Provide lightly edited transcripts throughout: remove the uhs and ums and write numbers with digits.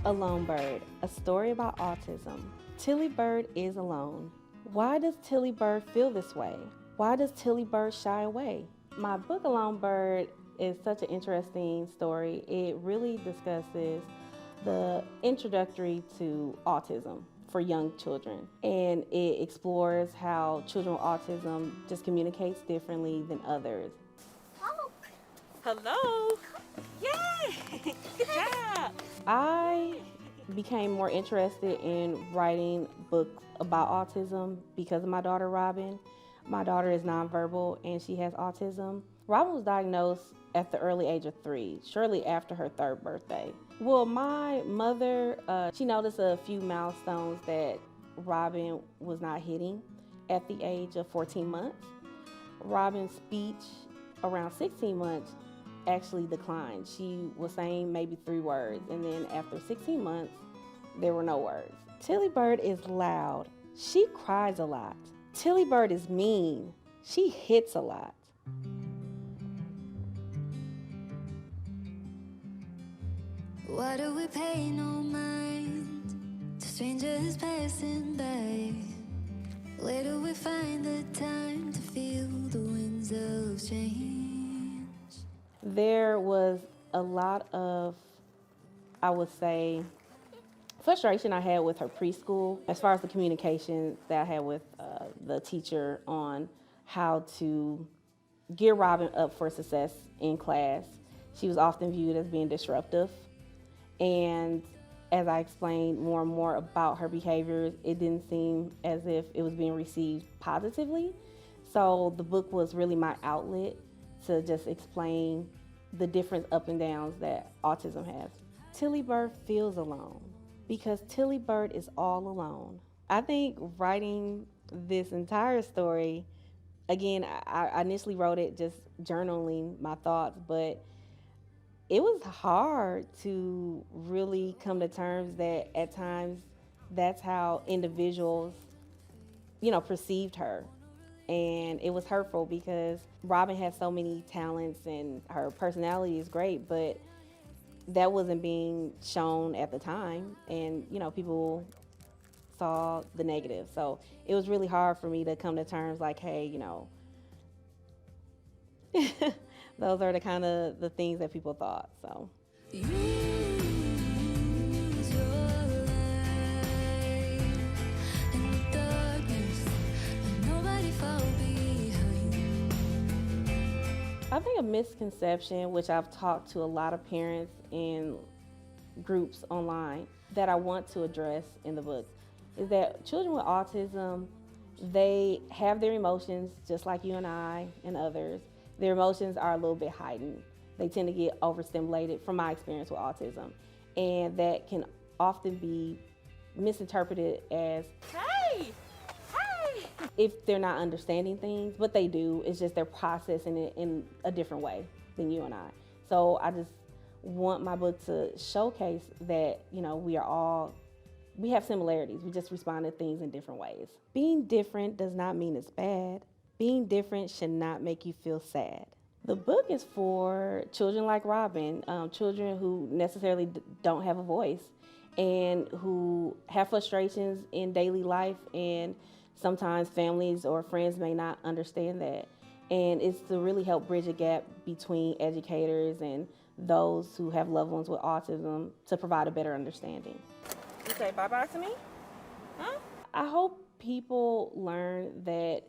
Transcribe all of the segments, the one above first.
A Lone Bird, a story about autism. Tilly Bird is alone. Why does Tilly Bird feel this way? Why does Tilly Bird shy away? My book, A Lone Bird, is such an interesting story. It really discusses the introductory to autism for young children. And it explores how children with autism just communicates differently than others. Hello. Yay! Good job. I became more interested in writing books about autism because of my daughter Robin. My daughter is nonverbal and she has autism. Robin was diagnosed at the early age of 3, shortly after her 3rd birthday. Well, my mother, she noticed a few milestones that Robin was not hitting at the age of 14 months. Robin's speech around 16 months actually declined. She was saying maybe 3 words, and then after 16 months, there were no words. Tilly Bird is loud. She cries a lot. Tilly Bird is mean. She hits a lot. Why do we pay no mind to strangers passing by? Where do we find the time to feel the winds of change? There was a lot of, I would say, frustration I had with her preschool as far as the communication that I had with the teacher on how to gear Robin up for success in class. She was often viewed as being disruptive. And as I explained more and more about her behaviors, it didn't seem as if it was being received positively. So the book was really my outlet to just explain the different up and downs that autism has. Tilly Bird feels alone because Tilly Bird is all alone. I think writing this entire story, again, I initially wrote it just journaling my thoughts, but it was hard to really come to terms that at times that's how individuals, perceived her. And it was hurtful because Robin has so many talents and her personality is great, but that wasn't being shown at the time. And, people saw the negative. So it was really hard for me to come to terms like, hey, those are the kind of the things that people thought. So. I think a misconception, which I've talked to a lot of parents in groups online that I want to address in the book, is that children with autism, they have their emotions just like you and I and others. Their emotions are a little bit heightened. They tend to get overstimulated from my experience with autism. And that can often be misinterpreted as, Hey! if they're not understanding things, but they do. It's just they're processing it in a different way than you and I. So I just want my book to showcase that, we have similarities. We just respond to things in different ways. Being different does not mean it's bad. Being different should not make you feel sad. The book is for children like Robin, children who necessarily don't have a voice and who have frustrations in daily life, and sometimes families or friends may not understand that. And it's to really help bridge a gap between educators and those who have loved ones with autism to provide a better understanding. You say bye-bye to me? Huh? I hope people learn that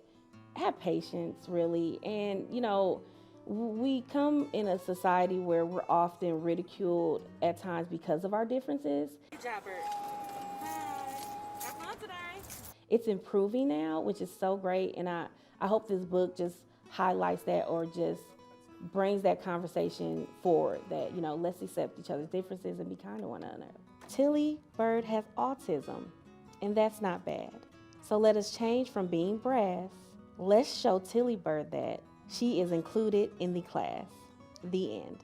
have patience, really. And, we come in a society where we're often ridiculed at times because of our differences. Good job, Bird. Bye. Have fun today. It's improving now, which is so great. And I hope this book just highlights that or just brings that conversation forward that, let's accept each other's differences and be kind to one another. Tilly Bird has autism, and that's not bad. So let us change from being brass. Let's show Tilly Bird that she is included in the class. The end.